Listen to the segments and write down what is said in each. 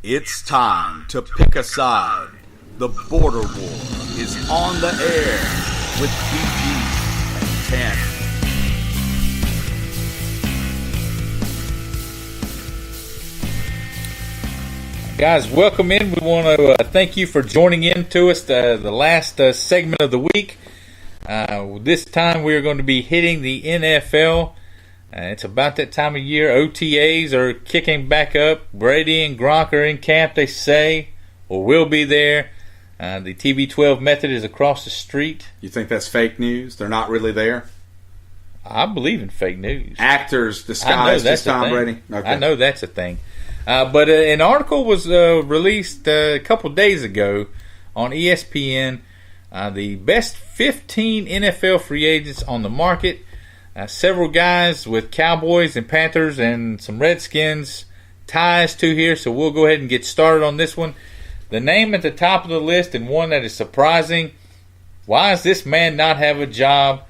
It's time to pick a side. The border war is on the air with BG and TanMan. Guys, welcome in. We want to thank you for joining in to us, the last segment of the week. This time we are going to be hitting the NFL. It's about that time of year. OTAs are kicking back up. Brady and Gronk are in camp, they say, or will be there. The TB12 method is across the street. You think that's fake news? They're not really there? I believe in fake news. Actors disguised as Tom Brady? Okay. I know that's a thing. But an article was released a couple days ago on ESPN. The best 15 NFL free agents on the market. Several guys with Cowboys and Panthers and some Redskins ties to here, so we'll go ahead and get started on this one. The name at the top of the list, and one that is surprising, why does this man not have a job?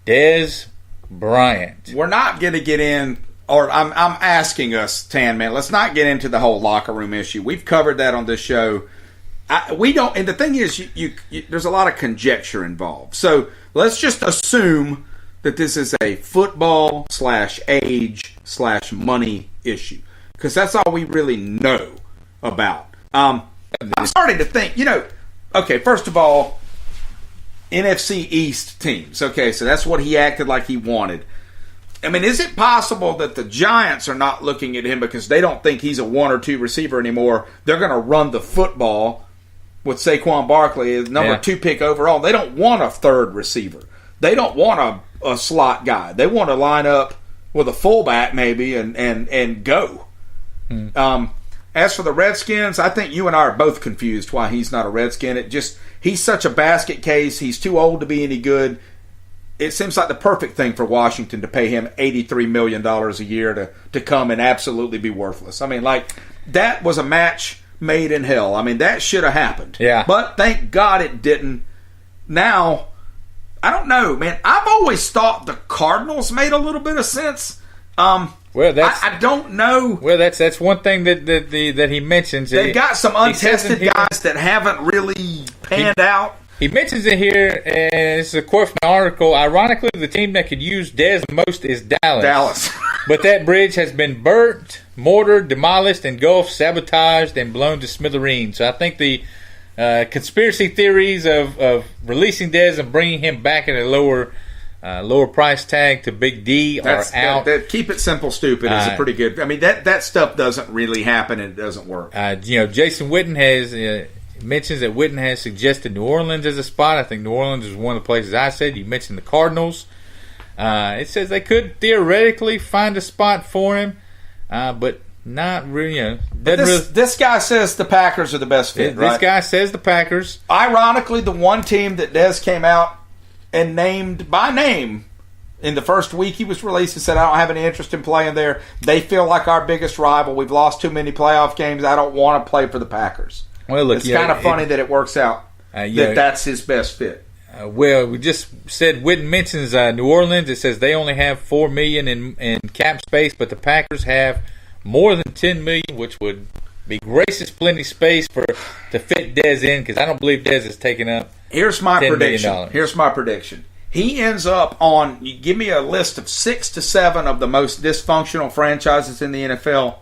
Dez Bryant. We're not going to get in, or I'm asking us, TanMan, let's not get into the whole locker room issue. We've covered that on this show. We don't, and the thing is, you there's a lot of conjecture involved. So let's just assume that this is a football/age/money issue, because that's all we really know about. I'm starting to think, okay, first of all, NFC East teams. Okay, so that's what he acted like he wanted. I mean, is it possible that the Giants are not looking at him because they don't think he's a 1 or 2 receiver anymore? They're going to run the football with Saquon Barkley as number 2 pick overall. They don't want a third receiver. They don't want a slot guy. They want to line up with a fullback maybe and go. As for the Redskins, I think you and I are both confused why he's not a Redskin. He's such a basket case. He's too old to be any good. It seems like the perfect thing for Washington to pay him $83 million a year to come and absolutely be worthless. I mean, that was a match made in hell. I mean, that should have happened. Yeah. But thank God it didn't. Now, I don't know, man. I've always thought the Cardinals made a little bit of sense. I don't know. Well, that's one thing that he mentions. They got some untested guys that haven't really panned out. He mentions it here, and this is a quote from the article. Ironically, the team that could use Dez most is Dallas. But that bridge has been burnt, mortared, demolished, engulfed, sabotaged, and blown to smithereens. So I think the conspiracy theories of releasing Dez and bringing him back at a lower price tag to Big D are out. Keep it simple, stupid is a pretty good. I mean, that stuff doesn't really happen and it doesn't work. Jason Witten has mentions that Witten has suggested New Orleans as a spot. I think New Orleans is one of the places I said. You mentioned the Cardinals. It says they could theoretically find a spot for him, but not really. This guy says the Packers are the best fit. This guy says the Packers. Ironically, the one team that Dez came out and named by name in the first week he was released and said, I don't have any interest in playing there. They feel like our biggest rival. We've lost too many playoff games. I don't want to play for the Packers. Well, look, it's kind of funny that it works out that's his best fit. We just said Witten mentions New Orleans. It says they only have $4 million in cap space, but the Packers have more than $10 million, which would be gracious plenty space to fit Dez in, because I don't believe Dez is taking up. Here's my prediction. Here's my prediction. He ends up on. You give me a list of 6 to 7 of the most dysfunctional franchises in the NFL.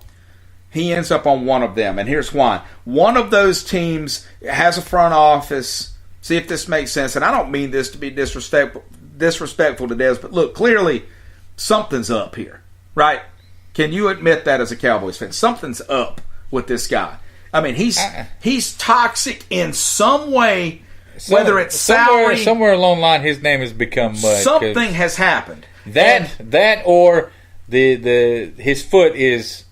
He ends up on one of them, and here's why. One of those teams has a front office. See if this makes sense. And I don't mean this to be disrespectful to Dez, but look, clearly something's up here, right? Can you admit that as a Cowboys fan? Something's up with this guy. I mean, he's toxic in some way, whether it's salary. Somewhere along the line, his name has become something has happened. That or his foot is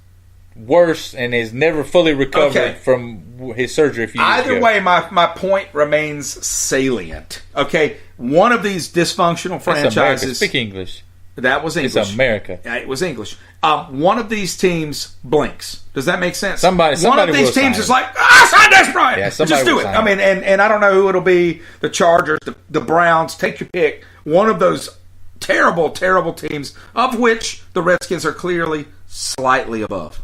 worse and is never fully recovered from his surgery. Either way, my point remains salient. Okay, one of these dysfunctional franchises. Speak English. That was English. It's America. It was English. One of these teams blinks. Does that make sense? Somebody one of these teams is like, sign Dez Bryant. Yeah, just do it. I mean, and I don't know who it'll be. The Chargers, the Browns. Take your pick. One of those terrible, terrible teams, of which the Redskins are clearly slightly above.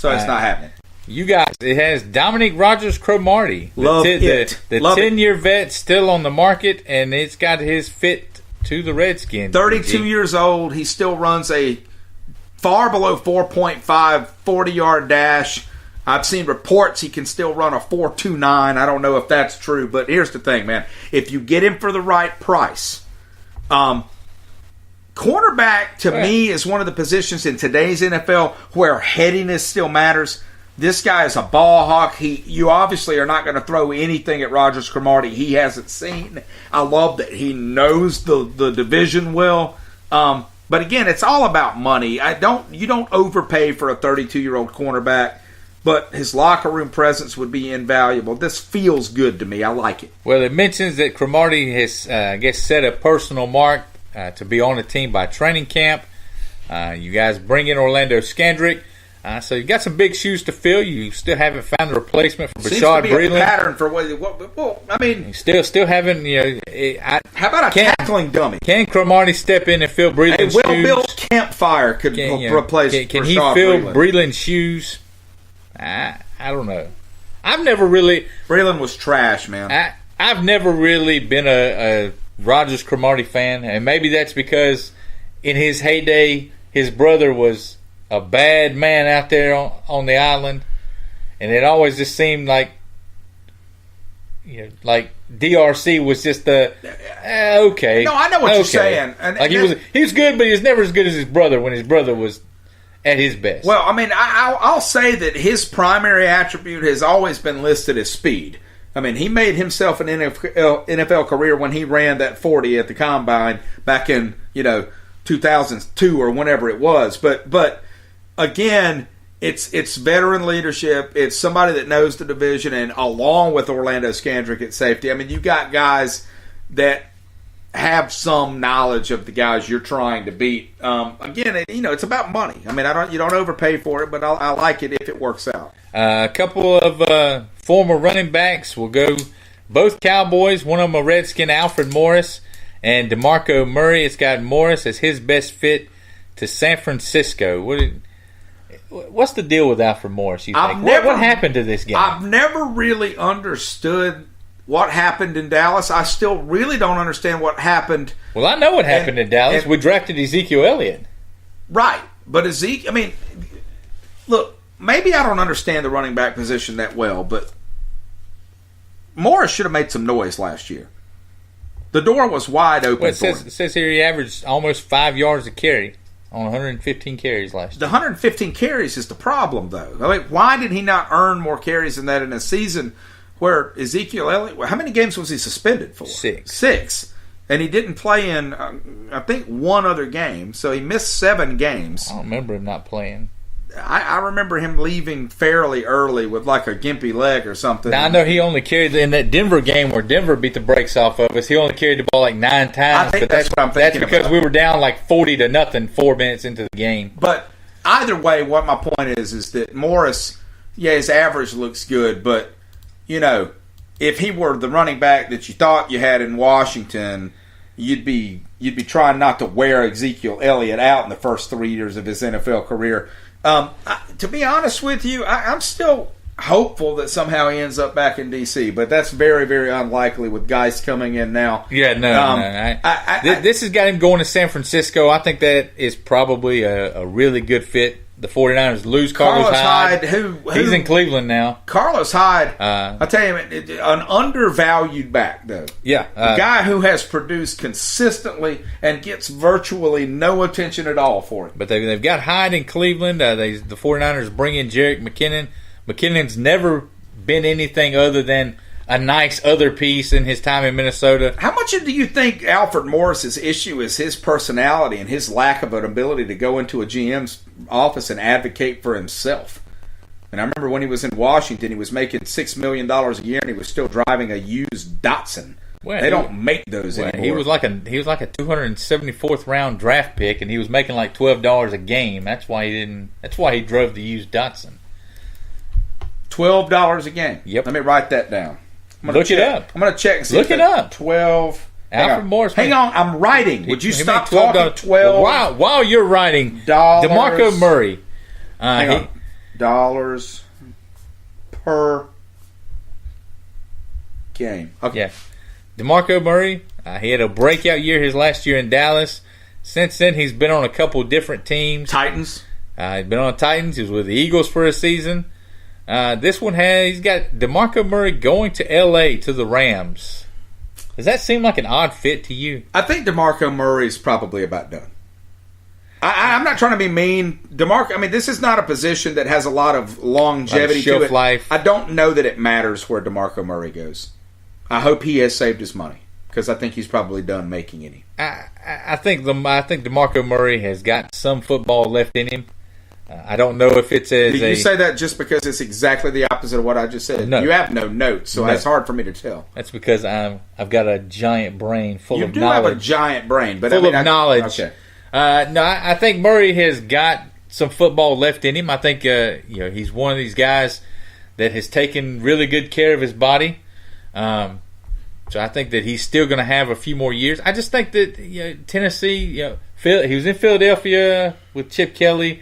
So it's not happening. You guys, it has Dominique Rodgers-Cromartie. Love it. The Love 10-year vet still on the market, and it's got his fit to the Redskins. 32 years old. He still runs a far below 4.5 40-yard dash. I've seen reports he can still run a 4.29. I don't know if that's true, but here's the thing, man. If you get him for the right price, cornerback to me is one of the positions in today's NFL where headiness still matters. This guy is a ball hawk. You obviously are not going to throw anything at Rodgers-Cromartie he hasn't seen. I love that he knows the division well. But again, it's all about money. You don't overpay for a 32-year-old cornerback, but his locker room presence would be invaluable. This feels good to me. I like it. Well, it mentions that Cromartie has, set a personal mark to be on the team by training camp. You guys bring in Orlando Scandrick. So you got some big shoes to fill. You still haven't found a replacement for Bashad Breeland. Seems to be a pattern for what I mean. Still haven't. How about a tackling dummy? Can Cromartie step in and fill Breeland's shoes? A well-built campfire could replace. Can he fill Breeland's shoes? I don't know. I've never really. Breeland was trash, man. I've never really been a Rodgers-Cromartie fan, and maybe that's because in his heyday, his brother was a bad man out there on the island, and it always just seemed like DRC was just okay. No, I know what you're saying. And he was good, but he was never as good as his brother when his brother was at his best. Well, I mean, I'll say that his primary attribute has always been listed as speed. I mean, he made himself an NFL career when he ran that 40 at the Combine back in 2002 or whenever it was. But again, it's veteran leadership. It's somebody that knows the division, and along with Orlando Scandrick at safety. I mean, you got guys that have some knowledge of the guys you're trying to beat. Again, it's about money. I mean, you don't overpay for it, but I like it if it works out. A couple of former running backs will go. Both Cowboys. One of them a Redskin, Alfred Morris, and DeMarco Murray. It's got Morris as his best fit to San Francisco. What's the deal with Alfred Morris, you think? What happened to this guy? I've never really understood what happened in Dallas. I still really don't understand what happened. Well, I know what happened in Dallas. We drafted Ezekiel Elliott. Right. But look, maybe I don't understand the running back position that well, but Morris should have made some noise last year. The door was wide open for him. It says here he averaged almost 5 yards a carry on 115 carries last year. The 115 carries is the problem, though. I mean, why did he not earn more carries than that in a season where Ezekiel Elliott, how many games was he suspended for? 6. And he didn't play in, I think, one other game. So he missed 7 games. I don't remember him not playing. I remember him leaving fairly early with like a gimpy leg or something. Now, I know he only carried in that Denver game where Denver beat the brakes off of us. He only carried the ball like 9 times. I think that's what I'm thinking. That's because we were down like 40-0 4 minutes into the game. But either way, what my point is that Morris, his average looks good, but if he were the running back that you thought you had in Washington, you'd be trying not to wear Ezekiel Elliott out in the first 3 years of his NFL career. To be honest with you, I'm still hopeful that somehow he ends up back in D.C., but that's very, very unlikely with guys coming in now. Yeah, no. This has got him going to San Francisco. I think that is probably a really good fit. The 49ers lose Carlos Hyde. He's in Cleveland now. Carlos Hyde, I'll tell you, an undervalued back, though. Yeah. A guy who has produced consistently and gets virtually no attention at all for it. But they've got Hyde in Cleveland. The 49ers bring in Jerick McKinnon. McKinnon's never been anything other than a nice other piece in his time in Minnesota. How much do you think Alfred Morris's issue is his personality and his lack of an ability to go into a GM's office and advocate for himself? And I remember when he was in Washington, he was making $6 million a year, and he was still driving a used Datsun. Well, they don't make those anymore. He was like a 274th round draft pick, and he was making like $12 a game. That's why he drove the used Datsun. $12 a game. Yep. Let me write that down. Look it up. I'm going to check and see. Look it up. 12. Alfred Morris. Hang on, I'm writing. Would you stop talking? 12. While you're writing, dollars. DeMarco Murray. Hang on. Dollars per game. Okay. Yeah. DeMarco Murray, he had a breakout year his last year in Dallas. Since then, he's been on a couple different teams. Titans. He's been on the Titans. He was with the Eagles for a season. This one he's got DeMarco Murray going to L.A. to the Rams. Does that seem like an odd fit to you? I think DeMarco Murray's probably about done. I'm not trying to be mean. DeMarco, I mean, this is not a position that has a lot of longevity shelf to it. life. I don't know that it matters where DeMarco Murray goes. I hope he has saved his money because I think he's probably done making any. I think DeMarco Murray has got some football left in him. I don't know if it's as Did you say that just because it's exactly the opposite of what I just said? No. You have no notes, so it's hard for me to tell. That's because I've got a giant brain full of knowledge. You do have a giant brain, but full of knowledge. Okay. No, I think Murray has got some football left in him. I think he's one of these guys that has taken really good care of his body. So I think that he's still going to have a few more years. I just think that Tennessee, he was in Philadelphia with Chip Kelly.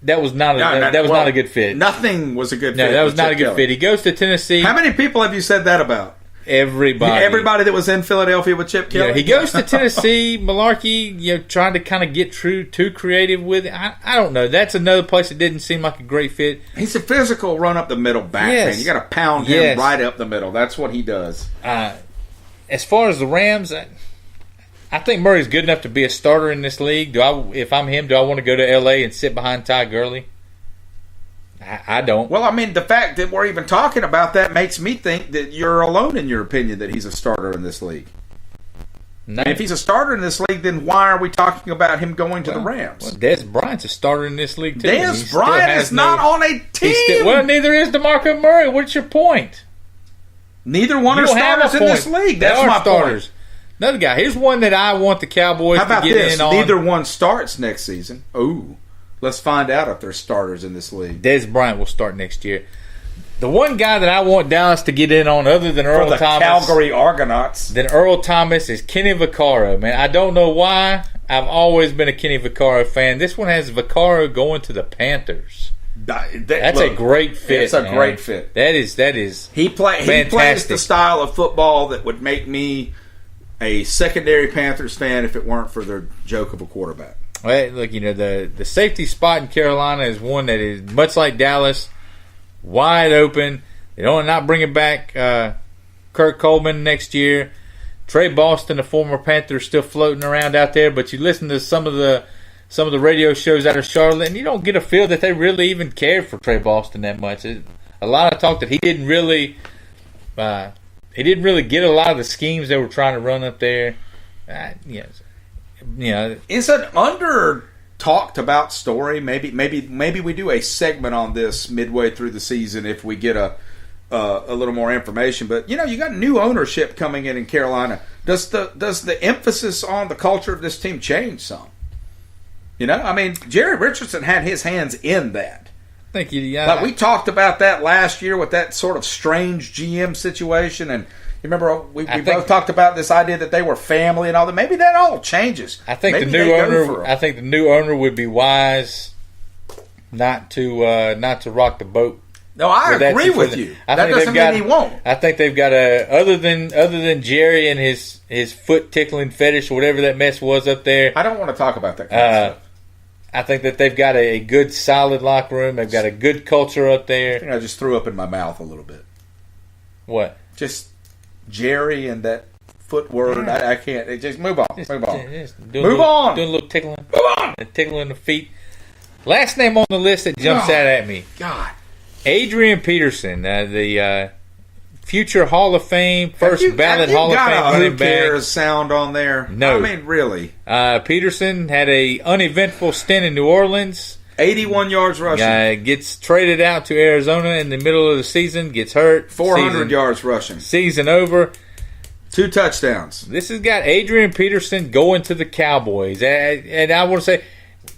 That was not a good fit. Nothing was a good fit. No, that was not a good Kelly. fit. He goes to Tennessee. How many people have you said that about? Everybody. Everybody that was in Philadelphia with Chip Kelly? Yeah, he goes to Tennessee, Malarkey, trying to kind of get too creative with it. I don't know. That's another place that didn't seem like a great fit. He's a physical run up the middle back man. You got to pound him right up the middle. That's what he does. As far as the Rams, I think Murray's good enough to be a starter in this league. If I'm him, do I want to go to L.A. and sit behind Ty Gurley? I don't. Well, I mean, the fact that we're even talking about that makes me think that you're alone in your opinion that he's a starter in this league. No. And if he's a starter in this league, then why are we talking about him going to the Rams? Well, Dez Bryant's a starter in this league, too. Dez Bryant is not on a team. Neither is DeMarco Murray. What's your point? Neither one are starters in this league. That's my point. Another guy. Here's one that I want the Cowboys to get in on. Neither one starts next season. Ooh. Let's find out if they're starters in this league. Dez Bryant will start next year. The one guy that I want Dallas to get in on, other than Earl Thomas, Calgary Argonauts, than Earl Thomas, is Kenny Vaccaro. Man, I don't know why. I've always been a Kenny Vaccaro fan. This one has Vaccaro going to the Panthers. That's a great fit. It's a great fit. That is. He plays the style of football that would make me a secondary Panthers fan if it weren't for their joke of a quarterback. Well, look, the safety spot in Carolina is one that is much like Dallas, wide open. They don't not bringing back Kurt Coleman next year. Trey Boston, the former Panther, is still floating around out there. But you listen to some of the radio shows out of Charlotte, and you don't get a feel that they really even cared for Trey Boston that much. A lot of talk that he didn't really get a lot of the schemes they were trying to run up there. It's an under talked about story. Maybe we do a segment on this midway through the season if we get a little more information. But you got new ownership coming in Carolina. Does the emphasis on the culture of this team change some? I mean, Jerry Richardson had his hands in that. Thank you. Yeah, but we talked about that last year with that sort of strange GM situation and. You remember we both talked about this idea that they were family and all that. Maybe that all changes. I think the new owner would be wise not to rock the boat. No, I agree with you. That doesn't mean he won't. I think they've got other than Jerry and his foot tickling fetish or whatever that mess was up there. I don't want to talk about that kind of stuff. I think that they've got a good solid locker room. They've got a good culture up there. I think I just threw up in my mouth a little bit. What? Just Jerry and that foot word. I can't. Just move on. Move on. Doing a little tickling. Move on. Tickling the feet. Last name on the list that jumps out at me. God. Adrian Peterson, the future Hall of Fame, first ballot Hall of Fame running back. Sound on there? No. I mean, really. Peterson had a uneventful stint in New Orleans. 81 yards rushing. Gets traded out to Arizona in the middle of the season. Gets hurt. 400 yards rushing. Season over. 2 touchdowns. This has got Adrian Peterson going to the Cowboys. And I want to say,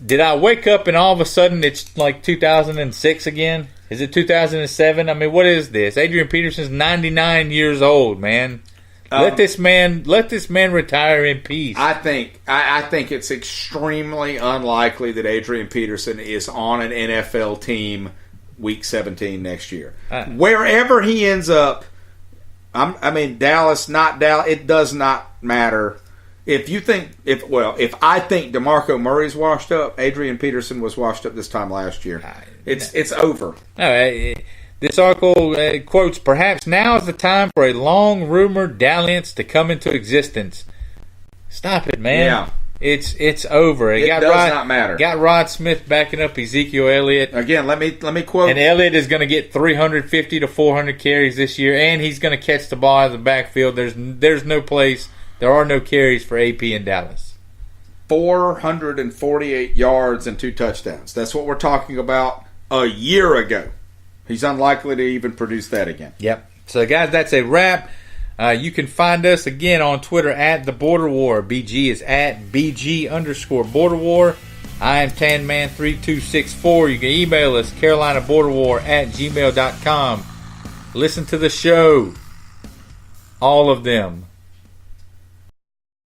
did I wake up and all of a sudden it's like 2006 again? Is it 2007? I mean, what is this? Adrian Peterson's 99 years old, man. Let this man retire in peace. I think it's extremely unlikely that Adrian Peterson is on an NFL team Week 17 next year. Wherever he ends up, Dallas, not Dallas, it does not matter. If I think DeMarco Murray's washed up, Adrian Peterson was washed up this time last year. It's over. This article quotes, perhaps now is the time for a long-rumored dalliance to come into existence. Stop it, man. Yeah. It's over. It does not matter. Got Rod Smith backing up Ezekiel Elliott. Again, let me quote. And Elliott is going to get 350 to 400 carries this year, and he's going to catch the ball out of the backfield. There's no place. There are no carries for AP in Dallas. 448 yards and 2 touchdowns. That's what we're talking about a year ago. He's unlikely to even produce that again. Yep. So, guys, that's a wrap. You can find us again on Twitter at The Border War. BG is at BG_Border War. I am TanMan3264. You can email us, CarolinaBorderWar@gmail.com. Listen to the show. All of them.